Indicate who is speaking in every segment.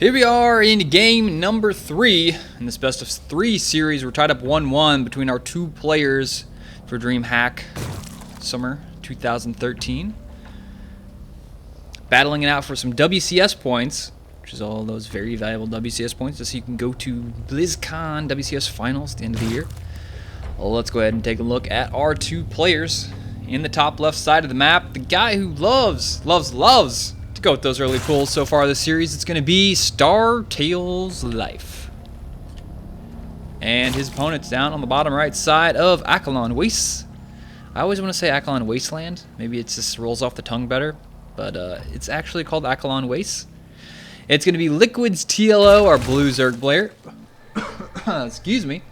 Speaker 1: Here we are in game number 3 in this best of 3 series. We're tied up 1-1 between our two players for Dreamhack Summer 2013. Battling it out for some WCS points, which is all those very valuable WCS points, just so you can go to BlizzCon WCS Finals at the end of the year. Well, let's go ahead and take a look at our two players. In the top left side of the map, the guy who loves to go with those early pulls so far this series, it's going to be Startail's Life. And his opponent's down on the bottom right side of Akalon Waste. I always want to say Akalon Wasteland. Maybe it just rolls off the tongue better. But it's actually called Akalon Waste. It's going to be Liquid's TLO, our blue Zerg player. Excuse me.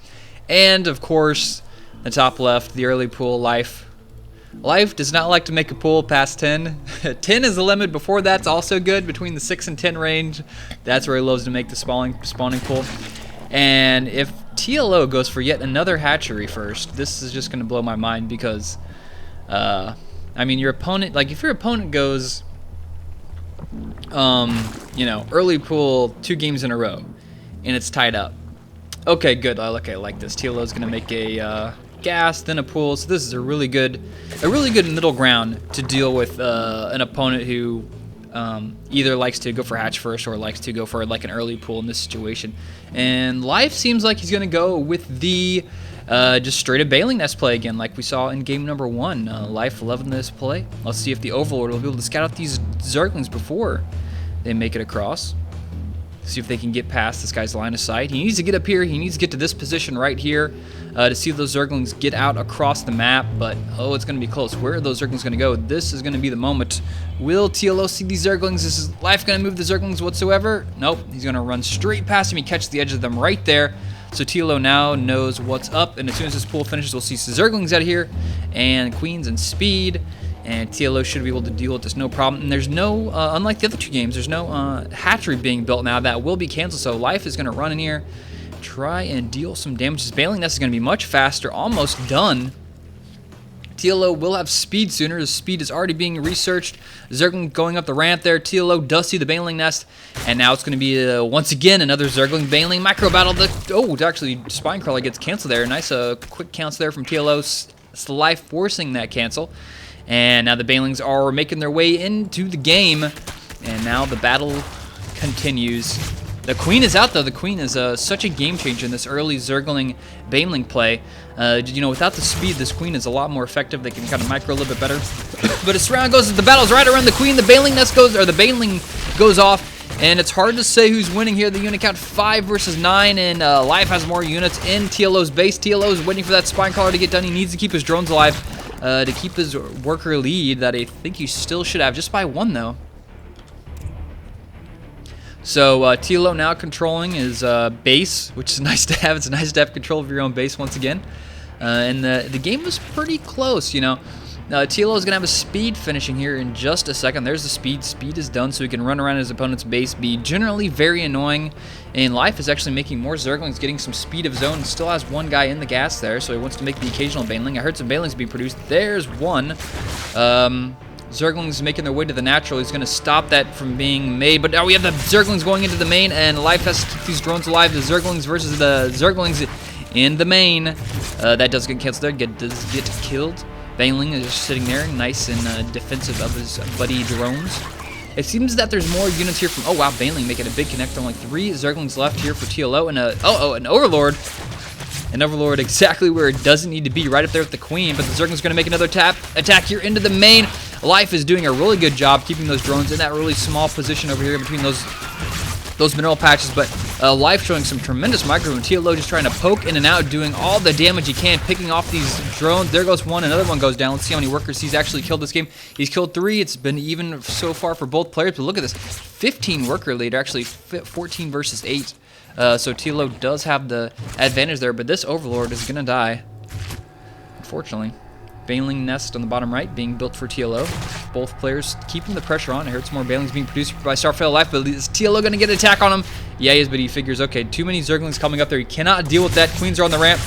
Speaker 1: And, of course, the top left, the early pool, Life. Life does not like to make a pool past 10. 10 is the limit. Before that's also good. Between the 6 and 10 range, that's where he loves to make the spawning pool. And if TLO goes for yet another hatchery first, this is just going to blow my mind because, I mean, your opponent, like if your opponent goes, you know, early pool 2 games in a row, and it's tied up. Okay, good. I like this. TLO is going to make a gas, then a pool. So this is a really good middle ground to deal with an opponent who either likes to go for hatch first or likes to go for like an early pool in this situation. And Life seems like he's going to go with the just straight up Bailing Nest play again, like we saw in game number 1. Life loving this play. Let's see if the Overlord will be able to scout out these Zerglings before they make it across. See if they can get past this guy's line of sight. He needs to get up here. He needs to get to this position right here to see if those Zerglings get out across the map. But, oh, it's going to be close. Where are those Zerglings going to go? This is going to be the moment. Will TLO see these Zerglings? Is Life going to move the Zerglings whatsoever? Nope. He's going to run straight past him. He catches the edge of them right there. So TLO now knows what's up. And as soon as this pool finishes, we'll see some Zerglings out here. And Queens and Speed. And TLO should be able to deal with this no problem. And there's no, unlike the other 2 games, there's no hatchery being built now. That will be canceled. So Life is going to run in here, try and deal some damage. His Bailing Nest is going to be much faster, almost done. TLO will have speed sooner. His speed is already being researched. Zergling going up the ramp there. TLO does see the Bailing Nest. And now it's going to be, once again, another Zergling Bailing micro battle. Actually, Spinecrawler gets canceled there. Nice quick cancel there from TLO. It's Life forcing that cancel. And now the Bailings are making their way into the game. And now the battle continues. The Queen is out, though. The Queen is such a game changer in this early Zergling Bailing play. You know, without the speed, this Queen is a lot more effective. They can kind of micro a little bit better. But as round goes, the battle's right around the Queen. The Bailing Nest goes, or the Bailing goes off. And it's hard to say who's winning here. The unit count 5 versus 9, and Life has more units in TLO's base. TLO is waiting for that Spinecrawler to get done. He needs to keep his drones alive to keep his worker lead that I think he still should have, just by 1 though. So TLO now controlling his base, which is nice to have. It's nice to have control of your own base once again. And the game was pretty close, you know. TLO is going to have a speed finishing here in just a second. There's the speed. Speed is done, so he can run around his opponent's base, be generally very annoying. And Life is actually making more Zerglings, getting some speed of zone. Still has 1 guy in the gas there, so he wants to make the occasional Bailing. I heard some Bailings being produced. There's 1. Zerglings making their way to the natural. He's going to stop that from being made. But now we have the Zerglings going into the main, and Life has to keep these drones alive. The Zerglings versus the Zerglings in the main. That does get canceled there. Does get killed. Bailing is just sitting there, nice and defensive of his buddy drones. It seems that there's more units here from... Oh, wow, Bailing making a big connect on like 3 Zerglings left here for TLO. And an Overlord. An Overlord exactly where it doesn't need to be, right up there with the Queen. But the Zergling's going to make another attack here into the main. Life is doing a really good job keeping those drones in that really small position over here between those mineral patches. But Life showing some tremendous micro, and TLO just trying to poke in and out, doing all the damage he can, picking off these drones. There goes 1, another one goes down. Let's see how many workers he's actually killed this game. He's killed 3. It's been even so far for both players, but look at this. 15 worker lead, actually 14 versus 8. So TLO does have the advantage there, but this Overlord is going to die, unfortunately. Bailing Nest on the bottom right being built for TLO. Both players keeping the pressure on. I heard some more Bailings being produced by Startail's Life, but is TLO going to get an attack on him? Yeah, he is, but he figures, okay, too many Zerglings coming up there. He cannot deal with that. Queens are on the ramp.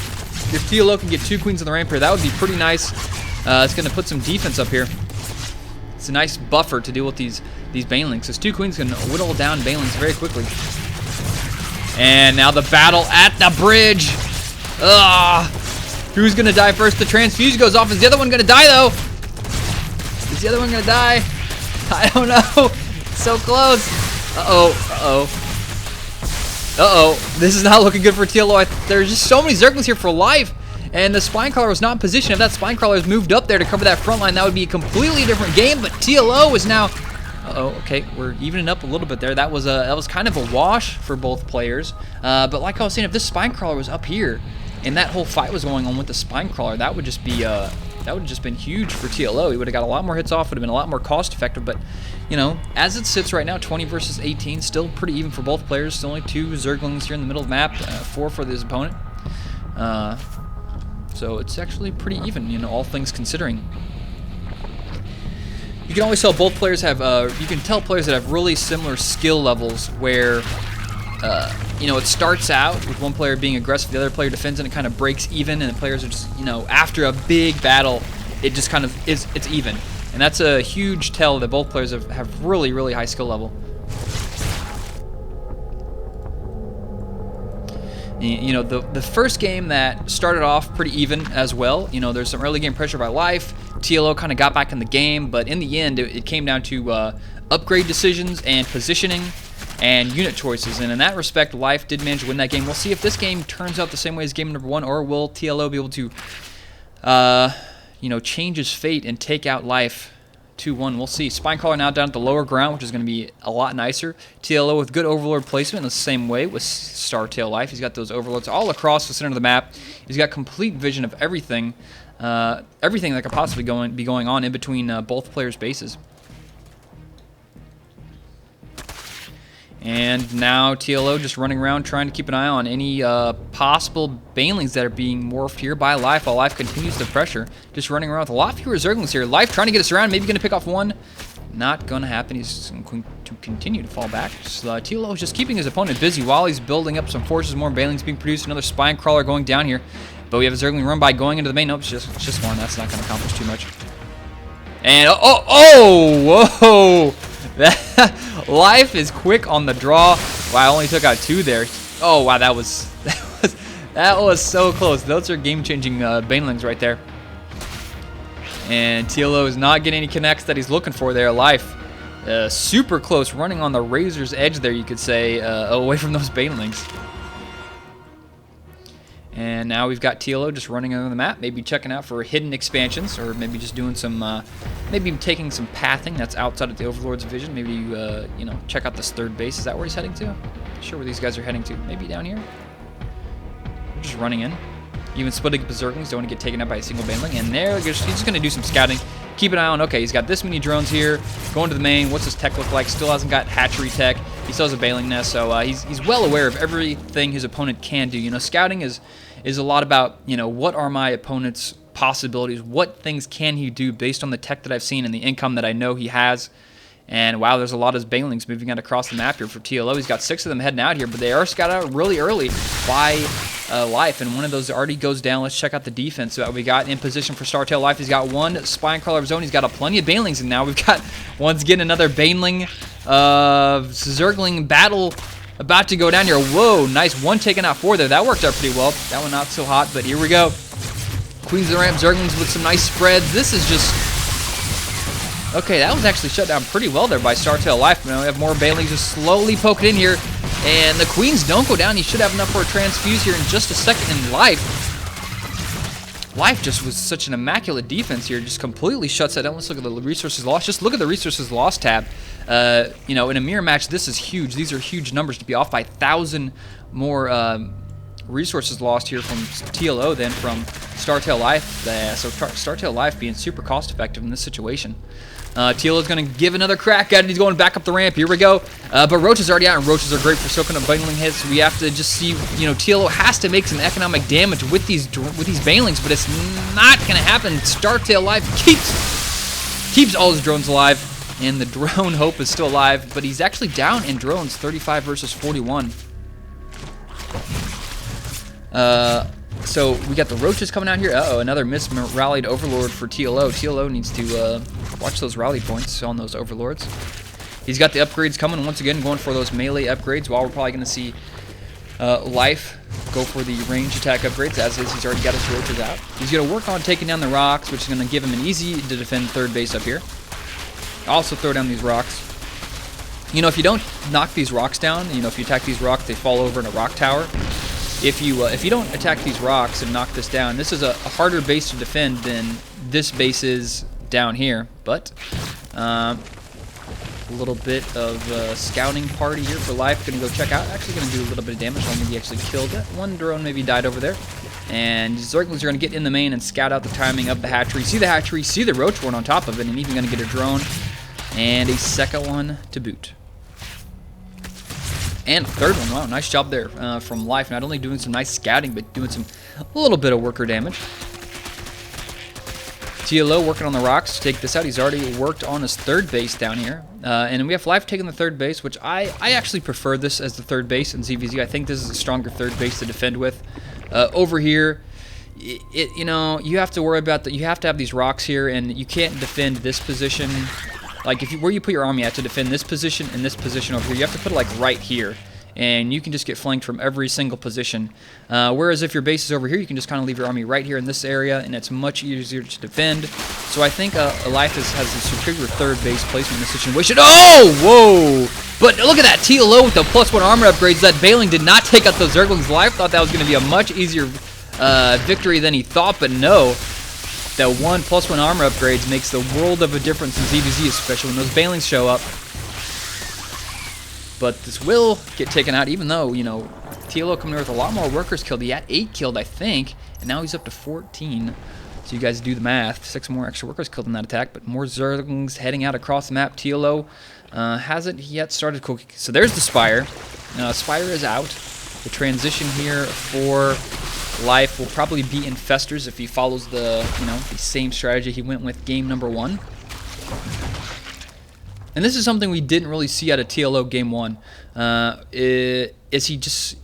Speaker 1: If TLO can get 2 Queens on the ramp here, that would be pretty nice. It's going to put some defense up here. It's a nice buffer to deal with these these banelings. Those 2 queens can whittle down banelings very quickly. And now the battle at the bridge. Ugh. Who's going to die first? The transfuse goes off. Is the other one going to die, though? Is the other one going to die? I don't know. So close. Uh-oh. Uh-oh. Uh-oh. This is not looking good for TLO. There's just so many Zerglings here for life. And the Spinecrawler was not in position. If that Spinecrawler was moved up there to cover that front line, that would be a completely different game. But TLO is now... Uh-oh, okay, we're evening up a little bit there. That was kind of a wash for both players. But like I was saying, if this Spinecrawler was up here and that whole fight was going on with the Spinecrawler, that would just be that would have just been huge for TLO. He would have got a lot more hits off, would have been a lot more cost effective. But you know, as it sits right now, 20 versus 18, still pretty even for both players. Still only 2 Zerglings here in the middle of the map, 4 for his opponent. So it's actually pretty even, you know, all things considering. You can always tell both players have, you can tell players that have really similar skill levels where, you know, it starts out with one player being aggressive, the other player defends, and it kind of breaks even, and the players are just, you know, after a big battle, it just kind of it's even. And that's a huge tell that both players have really, really high skill level. You know, the first game that started off pretty even as well. You know, there's some early game pressure by Life. TLO kind of got back in the game, but in the end, it came down to upgrade decisions and positioning and unit choices. And in that respect, Life did manage to win that game. We'll see if this game turns out the same way as game number 1, or will TLO be able to, you know, change his fate and take out Life 2-1. We'll see. Spinecrawler now down at the lower ground, which is going to be a lot nicer. TLO with good Overlord placement in the same way with StarTail Life. He's got those Overlords all across the center of the map. He's got complete vision of everything, everything that could possibly be going on in between both players' bases. And now TLO just running around trying to keep an eye on any possible banelings that are being morphed here by Life, while Life continues the pressure. Just running around with a lot fewer Zerglings here. Life trying to get us around, maybe going to pick off one. Not going to happen. He's going to continue to fall back. TLO is just keeping his opponent busy while he's building up some forces, more banelings being produced. Another Spinecrawler going down here. But we have a Zergling run by going into the main. Nope, it's just one. That's not going to accomplish too much. And, whoa! Life is quick on the draw. Wow, I only took out 2 there. Oh wow, that was so close. Those are game-changing banelings right there. And TLO is not getting any connects that he's looking for there. Life super close, running on the razor's edge there, you could say, away from those banelings. And now we've got TLO just running over the map, maybe checking out for hidden expansions, or maybe just doing some, maybe taking some pathing that's outside of the Overlord's vision. Maybe you know, check out this third base. Is that where he's heading to? Not sure where these guys are heading to. Maybe down here. We're just running in. Even splitting up the Zerglings, don't want to get taken out by a single baneling. And there, he's just going to do some scouting. Keep an eye on, okay, he's got this many drones here. Going to the main. What's his tech look like? Still hasn't got hatchery tech. He still has a baneling nest, so he's well aware of everything his opponent can do. You know, scouting is a lot about, you know, what are my opponent's possibilities? What things can he do based on the tech that I've seen and the income that I know he has? And wow, there's a lot of banelings moving out across the map here for TLO. He's got 6 of them heading out here, but they are scouted out really early by Life, and one of those already goes down. Let's check out the defense that we got in position for StarTail Life. He's got 1 Spinecrawler of his own. He's got plenty of banelings, and now we've got once again another baneling Zergling battle about to go down here. Whoa, nice one taking out 4 there. That worked out pretty well. That one not so hot, but here we go. Queens of the Ramp Zerglings with some nice spreads. This is just... Okay, that was actually shut down pretty well there by StarTail Life. Now we have more banelings just slowly poking in here. And the Queens don't go down. He should have enough for a transfuse here in just a second. And Life just was such an immaculate defense here. Just completely shuts that down. Let's look at the resources lost. Just look at the resources lost tab. You know, in a mirror match, this is huge. These are huge numbers to be off by 1,000 more resources lost here from TLO than from StarTail Life. So StarTail Life being super cost effective in this situation. TLO is going to give another crack at it. He's going back up the ramp. Here we go. But Roach is already out, and Roaches are great for soaking up baneling hits. We have to just see, you know, TLO has to make some economic damage with these banelings, but it's not going to happen. StarTail Life keeps all his drones alive, and the drone Hope is still alive, but he's actually down in drones, 35 versus 41. So we got the Roaches coming out here. Uh-oh, another misrallied Overlord for TLO. TLO needs to watch those rally points on those Overlords. He's got the upgrades coming once again, going for those melee upgrades, while we're probably going to see Life go for the range attack upgrades, as is. He's already got his roaches out. He's going to work on taking down the rocks, which is going to give him an easy to defend third base up here. Also throw down these rocks. You know, if you don't knock these rocks down, you know, if you attack these rocks, they fall over in a rock tower. If you don't attack these rocks and knock this down, this is a harder base to defend than this base is down here. But a little bit of scouting party here for Life. Going to go check out. Actually going to do a little bit of damage. Maybe he actually killed it. One drone maybe died over there. And Zerglings are going to get in the main and scout out the timing of the hatchery. See the hatchery, see the roach one on top of it, and even going to get a drone and a second one to boot. And a third one. Wow, nice job there from Life. Not only doing some nice scouting, but doing a little bit of worker damage. TLO working on the rocks to take this out. He's already worked on his third base down here. And we have Life taking the third base, which I actually prefer this as the third base in ZvZ. I think this is a stronger third base to defend with. Over here, you know, you have to worry about that. You have to have these rocks here, and you can't defend this position. Like, where you put your army at to defend this position and this position over here, you have to put it like right here, and you can just get flanked from every single position. Whereas if your base is over here, you can just kind of leave your army right here in this area, and it's much easier to defend. So I think Life has a superior third base placement in this situation. Oh, whoa! But look at that TLO with the +1 armor upgrades. That Bailing did not take out those Zerglings. Life thought that was going to be a much easier victory than he thought, but no. That +1 armor upgrades makes the world of a difference in ZvZ, especially when those Bailings show up. But this will get taken out, even though, you know, TLO coming in with a lot more workers killed. He had 8 killed, I think, and now he's up to 14. So you guys do the math. 6 more extra workers killed in that attack, but more Zerglings heading out across the map. TLO hasn't yet started cooking. So there's the Spire. Spire is out. The transition here for Life will probably be Infestors if he follows the same strategy he went with game number 1. And this is something we didn't really see out of TLO game 1.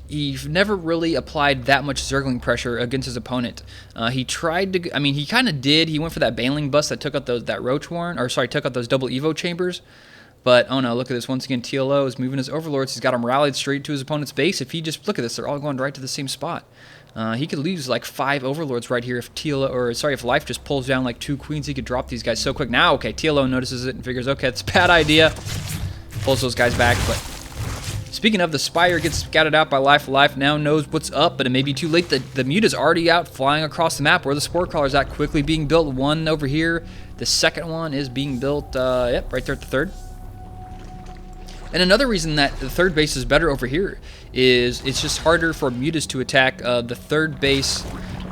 Speaker 1: He never really applied that much Zergling pressure against his opponent. He tried to, I mean, he kind of did. He went for that Bailing bust that took out that Roach Warren, or sorry, took out those double Evo chambers. But, oh no, look at this. Once again, TLO is moving his Overlords. He's got them rallied straight to his opponent's base. If he just, look at this, they're all going right to the same spot. He could lose like 5 Overlords right here if if Life just pulls down like 2 Queens. He could drop these guys so quick. Now, okay, TLO notices it and figures, okay, it's a bad idea. Pulls those guys back. But speaking of, the Spire gets scouted out by Life. Life now knows what's up, but it may be too late. The Mute is already out flying across the map where the Spore Crawler's at, quickly being built. One over here. The second one is being built, yep, right there at the third. And another reason that the third base is better over here is it's just harder for Mutas to attack the third base.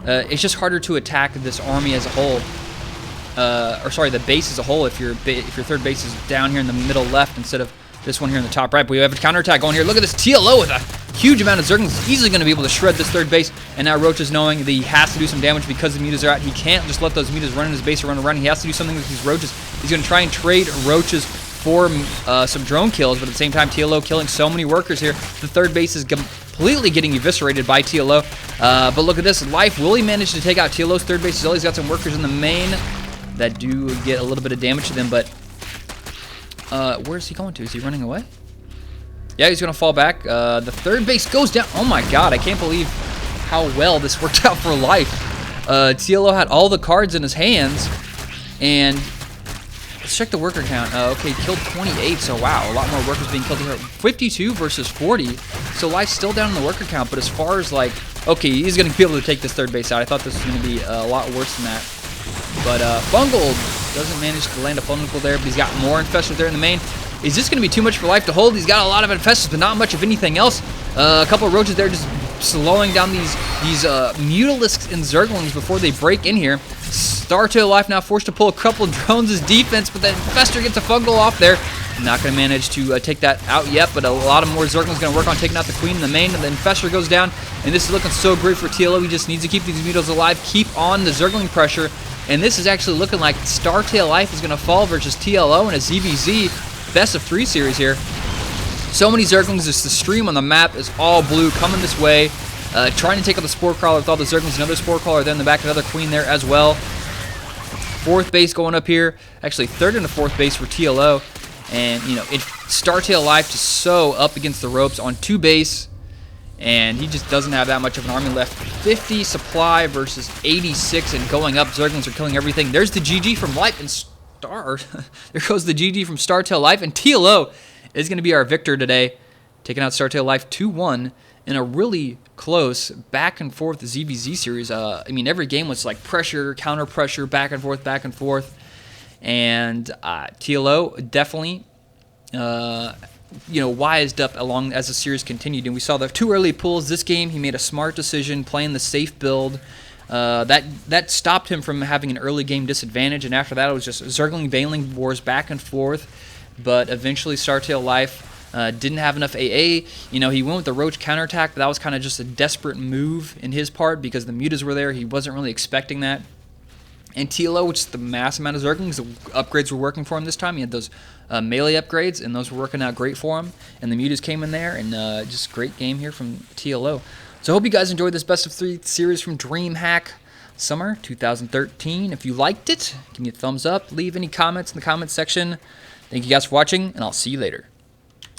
Speaker 1: It's just harder to attack this army as a whole. Or sorry, the base as a whole if your third base is down here in the middle left instead of this one here in the top right. But we have a counterattack going here. Look at this TLO with a huge amount of Zerglings. He's easily going to be able to shred this third base. And now Roach is knowing that he has to do some damage because the Mutas are out. He can't just let those Mutas run in his base or run around. He has to do something with these Roaches. He's going to try and trade Roaches for some drone kills, but at the same time, TLO killing so many workers here. The third base is completely getting eviscerated by TLO. But look at this. Life, will he manage to take out TLO's third base? He's always got some workers in the main that do get a little bit of damage to them, but where's he going to? Is he running away? Yeah, he's going to fall back. The third base goes down. Oh my god, I can't believe how well this worked out for Life. TLO had all the cards in his hands, and let's check the worker count. Okay, killed 28, so wow, a lot more workers being killed here. 52 versus 40, so Life's still down in the worker count, but as far as like, okay, he's going to be able to take this third base out. I thought this was going to be a lot worse than that. But Fungal doesn't manage to land a Fungal there, but he's got more Infestors there in the main. Is this going to be too much for Life to hold? He's got a lot of Infestors, but not much of anything else. A couple of Roaches there just slowing down these Mutalisks and Zerglings before they break in here. StarTale Life now forced to pull a couple of drones as defense, but then Infestor gets a Fungal off there. Not going to manage to take that out yet, but a lot of more Zerglings going to work on taking out the Queen in the main, and the Infestor goes down, and this is looking so great for TLO. He just needs to keep these Mutos alive, keep on the Zergling pressure, and this is actually looking like StarTale Life is going to fall versus TLO in a ZvZ best of 3 series here. So many Zerglings, the stream on the map is all blue, coming this way, trying to take out the Spore Crawler with all the Zerglings. Another Spore Crawler there in the back, another Queen there as well. 4th base going up here, actually 3rd and a 4th base for TLO, and you know, StarTale Life just so up against the ropes on 2 base, and he just doesn't have that much of an army left. 50 supply versus 86 and going up. Zerglings are killing everything. There's the GG from Life and Star. There goes the GG from StarTale Life, and TLO is going to be our victor today, taking out StarTale Life 2-1 in a really close back and forth ZvZ series. I mean, every game was like pressure, counter pressure, back and forth, and TLO definitely, wised up along as the series continued, and we saw the 2 early pulls. This game, he made a smart decision, playing the safe build. That stopped him from having an early game disadvantage, and after that, it was just Zergling Veiling wars back and forth. But eventually, StarTale Life didn't have enough AA. He went with the Roach counterattack, but that was kind of just a desperate move in his part because the mutas were there. He wasn't really expecting that. And TLO, which is the mass amount of Zerglings, the upgrades were working for him this time. He had those melee upgrades, and those were working out great for him. And the mutas came in there, and just great game here from TLO. So I hope you guys enjoyed this best of 3 series from Dreamhack Summer 2013. If you liked it, give me a thumbs up. Leave any comments in the comments section. Thank you guys for watching, and I'll see you later.